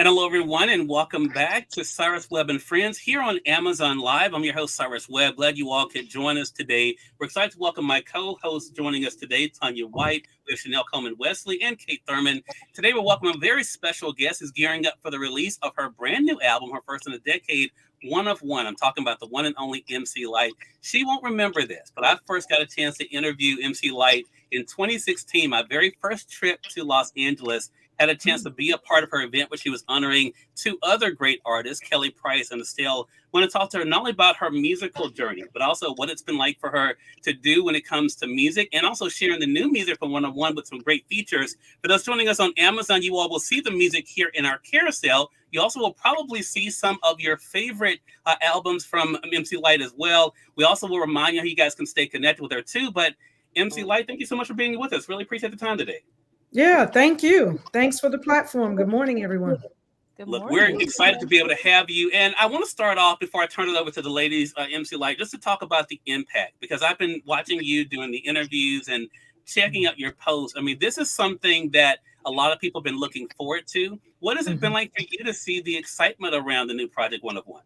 Hello, everyone, and welcome back to Cyrus Webb and Friends here on Amazon Live. I'm your host, Cyrus Webb. Glad you all could join us today. We're excited to welcome my co-hosts joining us today, Tanya White, we have Chanel Coleman-Wesley, and Kate Thurman. Today, we're welcoming a very special guest who's gearing up for the release of her brand new album, her first in a decade, One of One. I'm talking about the one and only MC Lyte. She won't remember this, but I first got a chance to interview MC Lyte in 2016, my very first trip to Los Angeles. Had a chance to be a part of her event where she was honoring two other great artists, Kelly Price and Estelle. I want to talk to her not only about her musical journey, but also what it's been like for her to do when it comes to music, and also sharing the new music from One of One with some great features. For those joining us on Amazon, you all will see the music here in our carousel. You also will probably see some of your favorite albums from MC Lyte as well. We also will remind you how you guys can stay connected with her too. But MC Lyte, thank you so much for being with us. Really appreciate the time today. Yeah, thank you. Thanks for the platform. Good morning, everyone. Look, we're excited to be able to have you. And I want to start off before I turn it over to the ladies, MC Lyte, just to talk about the impact, because I've been watching you doing the interviews and checking out your posts. I mean, this is something that a lot of people have been looking forward to. What has it been like for you to see the excitement around the new project One of One?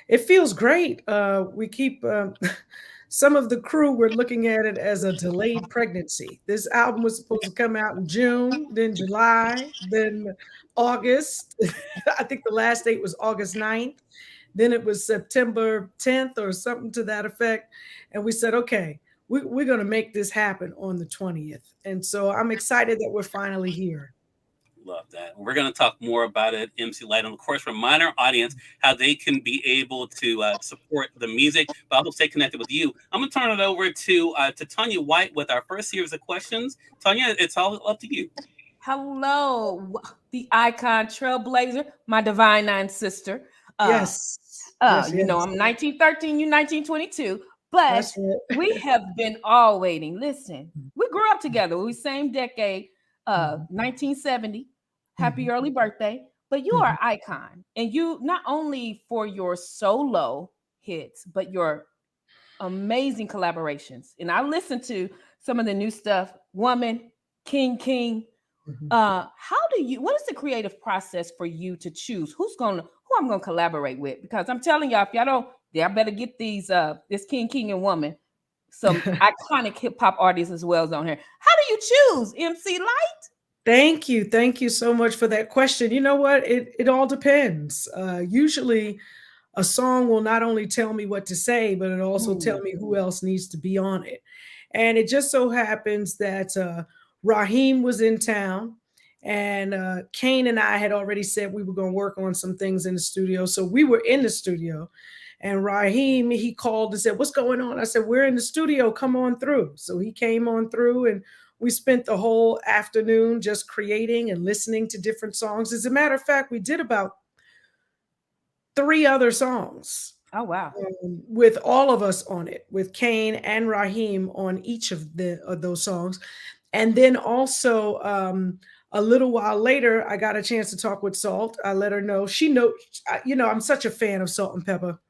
It feels great. We keep some of the crew were looking at it as a delayed pregnancy. This album was supposed to come out in June, then July, then August. I think the last date was August 9th. Then it was September 10th or something to that effect. And we said, okay, we're going to make this happen on the 20th. And so I'm excited that we're finally here. Love that. We're going to talk more about it, MC Lyte, and of course, remind our audience how they can be able to support the music, but also stay connected with you. I'm going to turn it over to Tanya White with our first series of questions. Tanya, it's all up to you. Hello, the icon trailblazer, my divine nine sister. Yes. You know, I'm 1913, you 1922. But we have been all waiting. Listen, we grew up together. We same decade, 1970. Happy early birthday. But you are an icon. And you not only for your solo hits, but your amazing collaborations. And I listened to some of the new stuff, Woman, King. What is the creative process for you to choose who I'm gonna collaborate with? Because I'm telling y'all, if y'all better get these this King and Woman, some iconic hip hop artists as well as on here. How do you choose, MC Lyte? Thank you so much for that question. You know what? It all depends. Usually a song will not only tell me what to say, but it also tell me who else needs to be on it. And it just so happens that Raheem was in town, and Kane and I had already said we were going to work on some things in the studio. So we were in the studio, and Raheem, he called and said, "What's going on?" I said, "We're in the studio. Come on through." So he came on through, and we spent the whole afternoon just creating and listening to different songs. As a matter of fact, we did about 3 other songs. Oh, wow. With all of us on it, with Kane and Raheem on each of those songs. And then also a little while later, I got a chance to talk with Salt. I let her know. She knows, I'm such a fan of Salt and Pepper.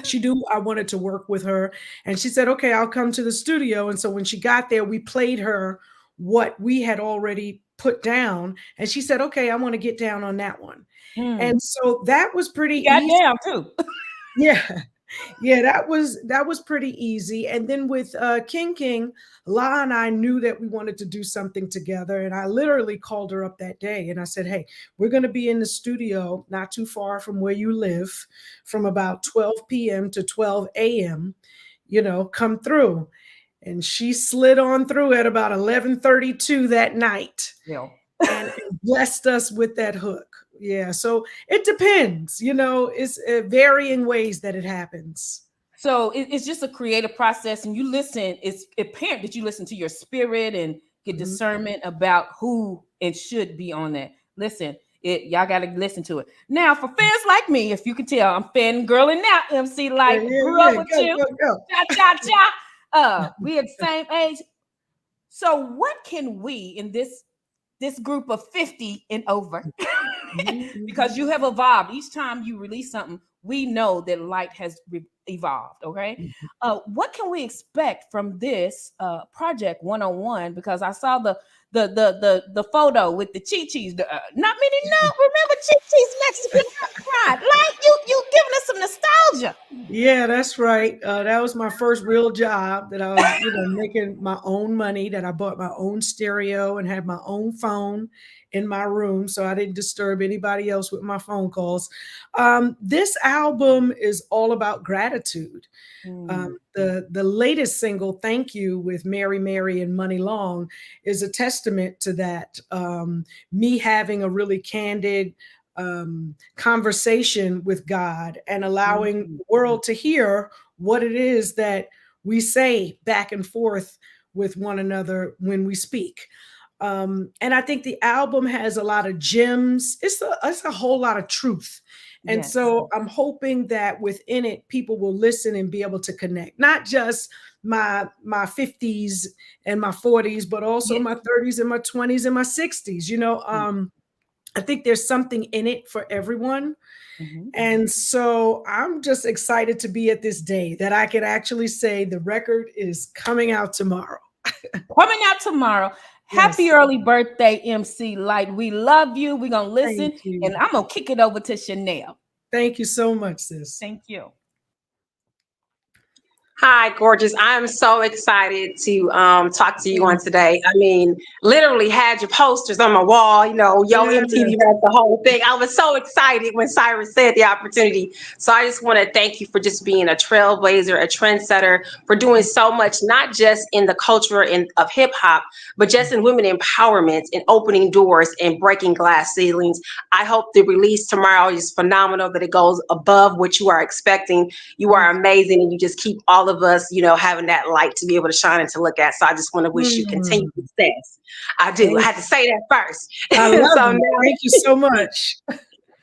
She knew I wanted to work with her. And she said, okay, I'll come to the studio. And so when she got there, we played her what we had already put down. And she said, okay, I want to get down on that one. And so that was pretty easy. Down too. Yeah, that was pretty easy. And then with King, La and I knew that we wanted to do something together. And I literally called her up that day and I said, hey, we're going to be in the studio not too far from where you live from about 12 p.m. to 12 a.m., come through. And she slid on through at about 11:32 that night. Yeah. And blessed us with that hook. Yeah. So it depends, it's varying ways that it happens. So it's just a creative process, and you listen. It's apparent that you listen to your spirit and get discernment about who and should be on that. Listen, y'all got to listen to it. Now, for fans like me, if you can tell, I'm fangirling now. MC Lyte, grew up with you. Cha. We at the same age. So what can we in this group of 50 and over, because you have evolved each time you release something, we know that Lyte has evolved. Okay. What can we expect from this project 101? Because I saw the photo with the Chi-Chi's. Not many know. Remember Chi-Chi's Mexican restaurant? Like you giving us some nostalgia. Yeah, that's right. That was my first real job that I was, making my own money, that I bought my own stereo and had my own phone in my room so I didn't disturb anybody else with my phone calls. This album is all about gratitude. The latest single, Thank You, with Mary Mary and Money Long, is a testament to that. Me having a really candid conversation with God and allowing the world to hear what it is that we say back and forth with one another when we speak. And I think the album has a lot of gems. It's a whole lot of truth. And Yes. so I'm hoping that within it, people will listen and be able to connect, not just my 50s and my 40s, but also my 30s and my 20s and my 60s. I think there's something in it for everyone. And so I'm just excited to be at this day that I can actually say the record is coming out tomorrow. Coming out tomorrow. Happy Yes. early birthday, MC Lyte. We love you. We're going to listen. And I'm going to kick it over to Chanel. Thank you so much, sis. Thank you. Hi, gorgeous. I'm so excited to talk to you on today. I mean, literally had your posters on my wall, Yo MTV, Raps, the whole thing. I was so excited when Cyrus said the opportunity. So I just want to thank you for just being a trailblazer, a trendsetter, for doing so much, not just in the culture of hip hop, but just in women empowerment and opening doors and breaking glass ceilings. I hope the release tomorrow is phenomenal, that it goes above what you are expecting. You are amazing, and you just keep all of us, having that light to be able to shine and to look at. So I just want to wish you continued success. I do. I had to say that first. I love you. Thank you so much.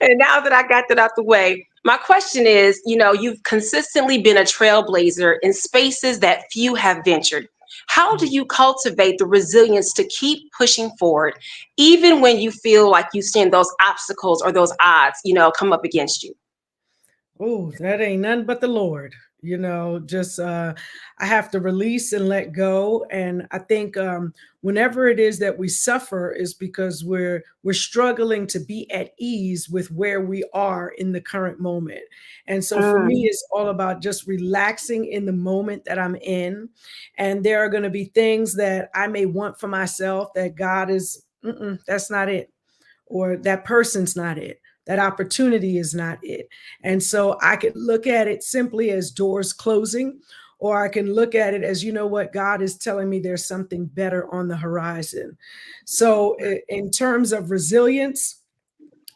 And now that I got that out the way, my question is, you've consistently been a trailblazer in spaces that few have ventured. How do you cultivate the resilience to keep pushing forward, even when you feel like you stand those obstacles or those odds, come up against you? Oh, that ain't nothing but the Lord. I have to release and let go. And I think whenever it is that we suffer is because we're struggling to be at ease with where we are in the current moment. And so for me, it's all about just relaxing in the moment that I'm in. And there are going to be things that I may want for myself that God is, that's not it. Or that person's not it. That opportunity is not it. And so I can look at it simply as doors closing, or I can look at it as, what, God is telling me there's something better on the horizon. So in terms of resilience,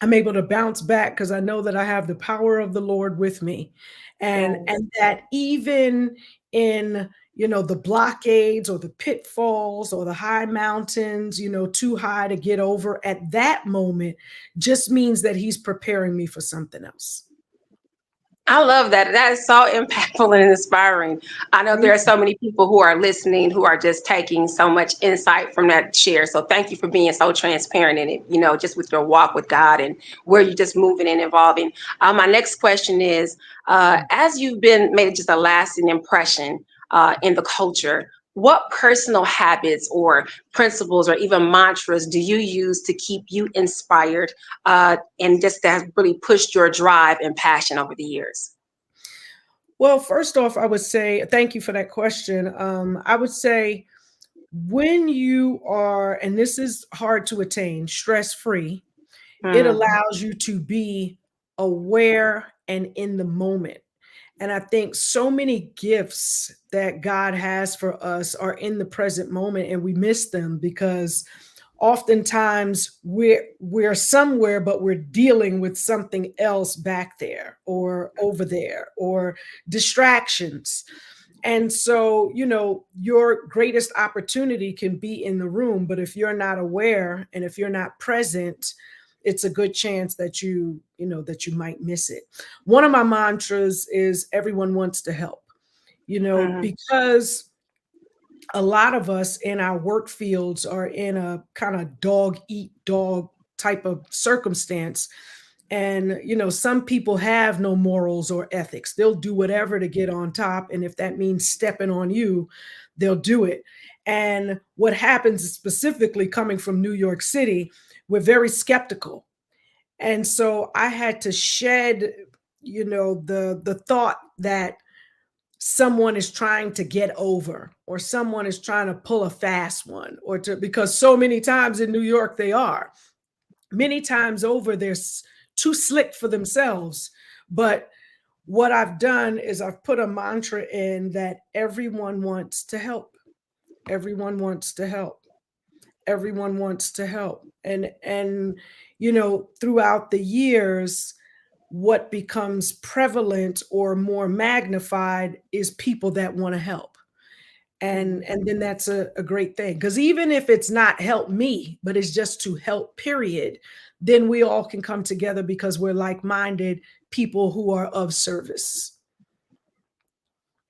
I'm able to bounce back because I know that I have the power of the Lord with me. And that even in the blockades or the pitfalls or the high mountains, too high to get over at that moment, just means that he's preparing me for something else. I love that. That is so impactful and inspiring. I know there are so many people who are listening who are just taking so much insight from that share. So thank you for being so transparent in it, just with your walk with God and where you're just moving and evolving. My next question is, as you've made just a lasting impression in the culture, what personal habits or principles or even mantras do you use to keep you inspired and just that has really pushed your drive and passion over the years? Well, first off, I would say thank you for that question. I would say when you are, and this is hard to attain, stress-free, it allows you to be aware and in the moment. And I think so many gifts that God has for us are in the present moment, and we miss them because oftentimes we're somewhere, but we're dealing with something else back there or over there or distractions. And so, your greatest opportunity can be in the room, but if you're not aware and if you're not present, it's a good chance that you might miss it. One of my mantras is everyone wants to help, because a lot of us in our work fields are in a kind of dog eat dog type of circumstance. And, some people have no morals or ethics. They'll do whatever to get on top. And if that means stepping on you, they'll do it. And what happens is, specifically coming from New York City, we're very skeptical. And so I had to shed, the thought that someone is trying to get over, or someone is trying to pull a fast one, because so many times in New York they are. Many times over, they're too slick for themselves. But what I've done is I've put a mantra in that everyone wants to help. Everyone wants to help. Everyone wants to help. And throughout the years, what becomes prevalent or more magnified is people that want to help. And then that's a great thing, because even if it's not help me, but it's just to help, period, then we all can come together because we're like-minded people who are of service.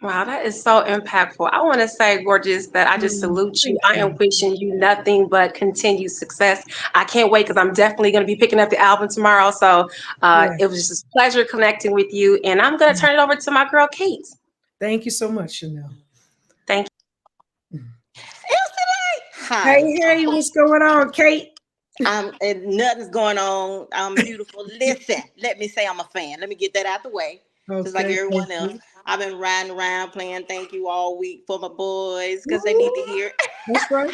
Wow, that is so impactful. I want to say, Gorgeous, that I just salute you. I am wishing you nothing but continued success. I can't wait, because I'm definitely going to be picking up the album tomorrow. So it was just a pleasure connecting with you. And I'm going to turn it over to my girl, Kate. Thank you so much, Chanel. Thank you. Hi. Hey, what's going on, Kate? Nothing's going on. I'm beautiful. Listen, let me say I'm a fan. Let me get that out the way. Okay, just like everyone else. I've been riding around playing thank you all week for my boys, because they need to hear. That's right.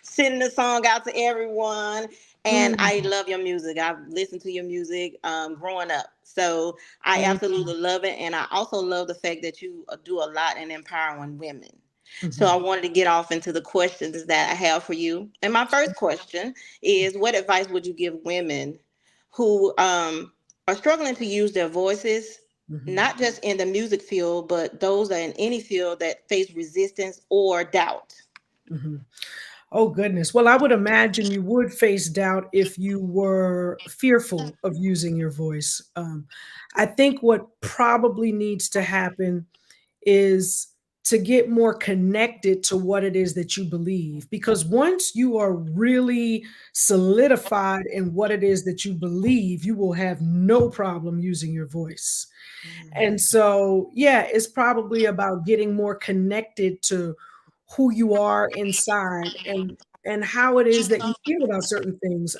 Sending the song out to everyone. And I love your music. I've listened to your music growing up. So I absolutely love it. And I also love the fact that you do a lot in empowering women. So I wanted to get off into the questions that I have for you. And my first question is, what advice would you give women who are struggling to use their voices, not just in the music field, but those are in any field that face resistance or doubt? Oh, goodness. Well, I would imagine you would face doubt if you were fearful of using your voice. I think what probably needs to happen is to get more connected to what it is that you believe. Because once you are really solidified in what it is that you believe, you will have no problem using your voice. And so, yeah, it's probably about getting more connected to who you are inside, and how it is that you feel about certain things.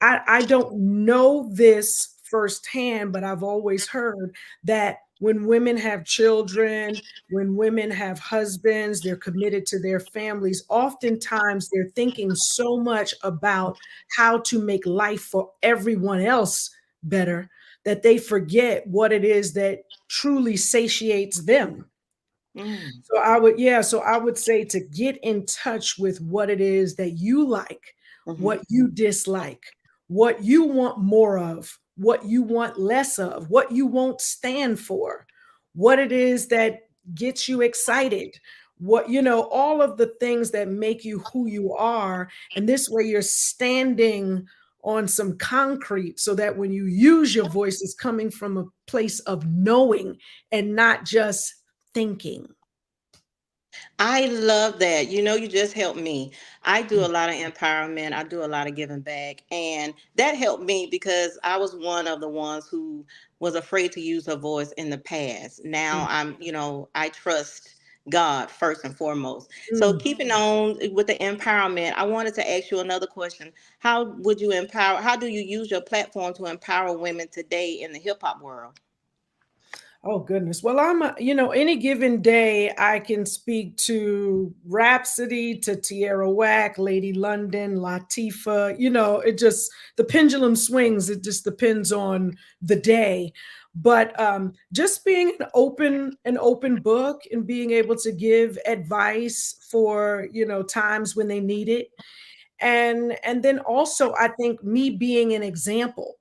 I don't know this firsthand, but I've always heard that when women have children, when women have husbands, they're committed to their families. Oftentimes, they're thinking so much about how to make life for everyone else better that they forget what it is that truly satiates them. So I would say to get in touch with what it is that you like, what you dislike, what you want more of, what you want less of, what you won't stand for, what it is that gets you excited, all of the things that make you who you are. And this way you're standing on some concrete, so that when you use your voice, it's coming from a place of knowing and not just thinking. I love that. You just helped me. I do a lot of empowerment. I do a lot of giving back. And that helped me because I was one of the ones who was afraid to use her voice in the past. Now I trust God first and foremost. So keeping on with the empowerment, I wanted to ask you another question. How do you use your platform to empower women today in the hip hop world? Oh, goodness. Well, any given day, I can speak to Rhapsody, to Tierra Whack, Lady London, Latifah. The pendulum swings. It just depends on the day. But just being an open book, and being able to give advice for, times when they need it. And then also, I think me being an example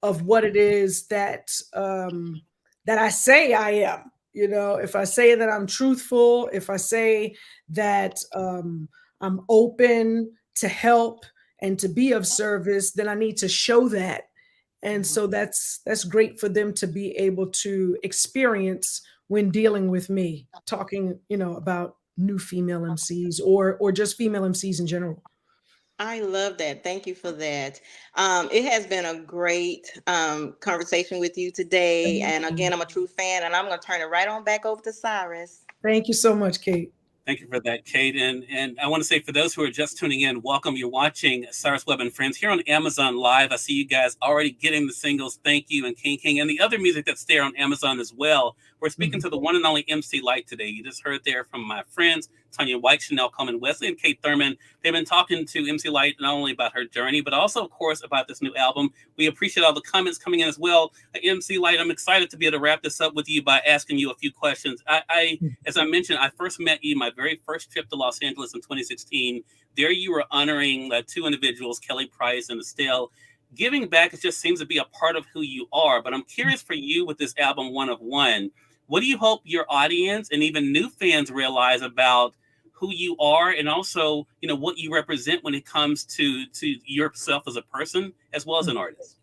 of what it is that I say I am. If I say that I'm truthful, if I say that I'm open to help and to be of service, then I need to show that. And so that's great for them to be able to experience when dealing with me, talking, about new female MCs or just female MCs in general. I love that. Thank you for that. It has been a great conversation with you today. And again, I'm a true fan, and I'm going to turn it right on back over to Cyrus. Thank you so much, Kate. Thank you for that, Kate. And I want to say, for those who are just tuning in, welcome. You're watching Cyrus Webb and Friends here on Amazon Live. I see you guys already getting the singles Thank You and King, and the other music that's there on Amazon as well. We're speaking to the one and only MC Lyte today. You just heard there from my friends, Tanya White, Chanel Coleman Wesley, and Kate Thurman. They've been talking to MC Lyte not only about her journey, but also, of course, about this new album. We appreciate all the comments coming in as well. MC Lyte, I'm excited to be able to wrap this up with you by asking you a few questions. As I mentioned, I first met you my very first trip to Los Angeles in 2016. There you were honoring two individuals, Kelly Price and Estelle. Giving back, it just seems to be a part of who you are. But I'm curious for you with this album, One of One. What do you hope your audience and even new fans realize about who you are, and also, what you represent when it comes to yourself as a person as well as an artist?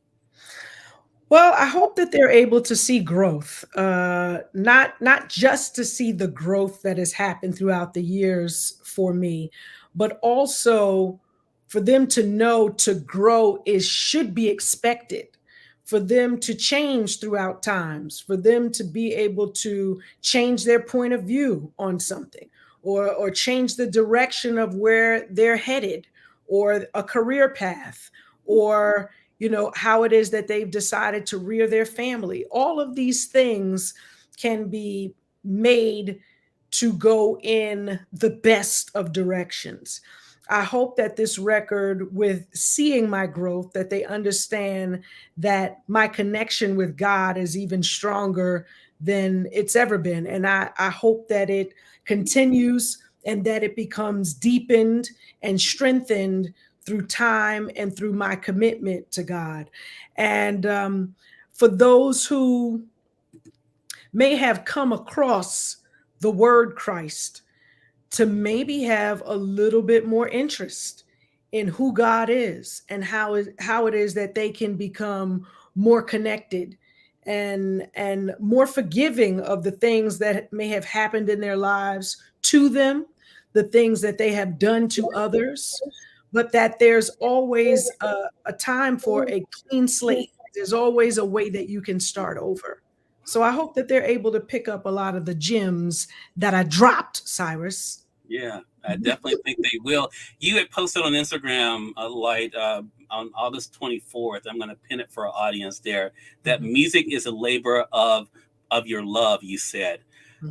Well, I hope that they're able to see growth, not just to see the growth that has happened throughout the years for me, but also for them to know to grow should be expected, for them to change throughout times, for them to be able to change their point of view on something, or change the direction of where they're headed, or a career path, or how it is that they've decided to rear their family. All of these things can be made to go in the best of directions. I hope that this record, with seeing my growth, that they understand that my connection with God is even stronger than it's ever been. And I hope that it continues and that it becomes deepened and strengthened through time and through my commitment to God. And for those who may have come across the word Christ, to maybe have a little bit more interest in who God is and how it is that they can become more connected and more forgiving of the things that may have happened in their lives to them, the things that they have done to others, but that there's always a time for a clean slate. There's always a way that you can start over. So I hope that they're able to pick up a lot of the gems that I dropped, Cyrus. Yeah, I definitely think they will. You had posted on Instagram, Lyte, on August 24th. I'm going to pin it for our audience there. That music is a labor of your love, you said.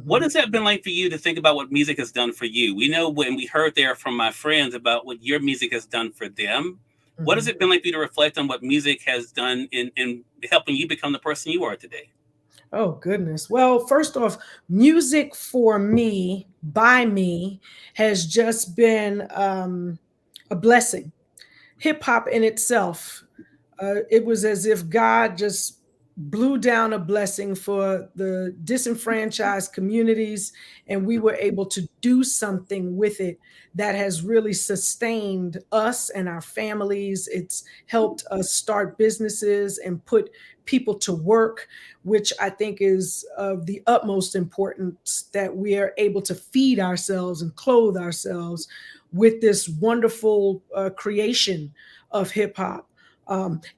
What has that been like for you to think about what music has done for you? We know when we heard there from my friends about what your music has done for them. What has it been like for you to reflect on what music has done in helping you become the person you are today? Oh, goodness. Well, first off, music for me, by me, has just been a blessing. Hip hop in itself, it was as if God just blew down a blessing for the disenfranchised communities, and we were able to do something with it that has really sustained us and our families. It's helped us start businesses and put people to work, which I think is of the utmost importance, that we are able to feed ourselves and clothe ourselves with this wonderful creation of hip hop.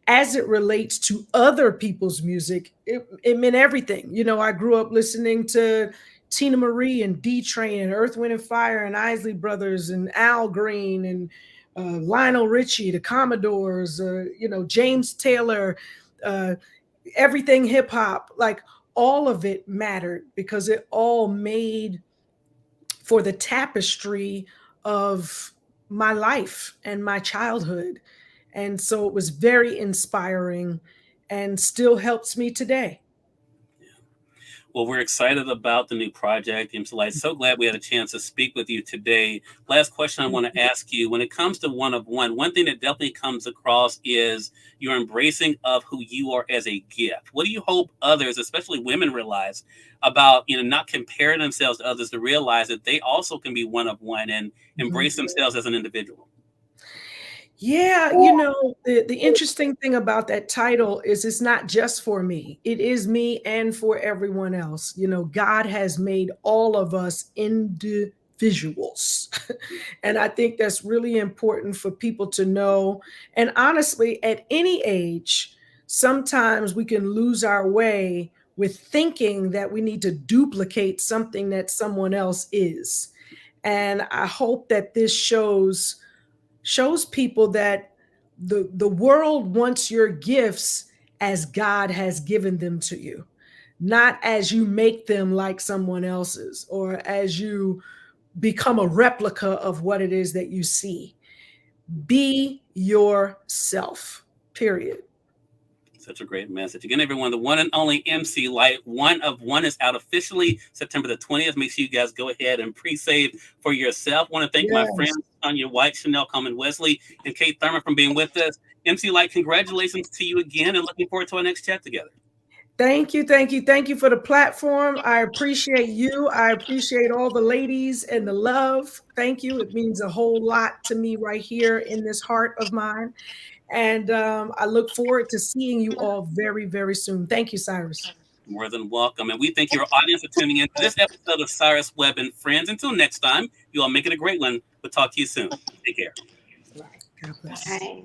As it relates to other people's music, it meant everything. I grew up listening to Tina Marie and D-Train and Earth, Wind and Fire and Isley Brothers and Al Green and Lionel Richie, the Commodores, James Taylor, everything hip hop. Like, all of it mattered because it all made for the tapestry of my life and my childhood. And so it was very inspiring and still helps me today. Well, we're excited about the new project, MC Lyte. So glad we had a chance to speak with you today. Last question I want to ask you. When it comes to One of One, one thing that definitely comes across is your embracing of who you are as a gift. What do you hope others, especially women, realize about, not comparing themselves to others, to realize that they also can be one of one and embrace themselves as an individual? Yeah, the interesting thing about that title is it's not just for me. It is me and for everyone else. God has made all of us individuals. visuals. And I think that's really important for people to know. And honestly, at any age, sometimes we can lose our way with thinking that we need to duplicate something that someone else is. And I hope that this shows people that the world wants your gifts as God has given them to you, not as you make them like someone else's or as you become a replica of what it is that you see. Be yourself, period. Such a great message. Again, everyone, the one and only MC Lyte, One of One, is out officially September the 20th. Make sure you guys go ahead and pre-save for yourself. I want to thank my friends, Tanya White, Chanel Coleman Wesley, and Kate Thurman for being with us. MC Lyte, congratulations to you again, and looking forward to our next chat together. Thank you. Thank you. Thank you for the platform. I appreciate you. I appreciate all the ladies and the love. Thank you. It means a whole lot to me right here in this heart of mine. And I look forward to seeing you all very, very soon. Thank you, Cyrus. More than welcome. And we thank your audience for tuning in to this episode of Cyrus Webb and Friends. Until next time, you all make it a great one. We'll talk to you soon. Take care. God bless. Okay.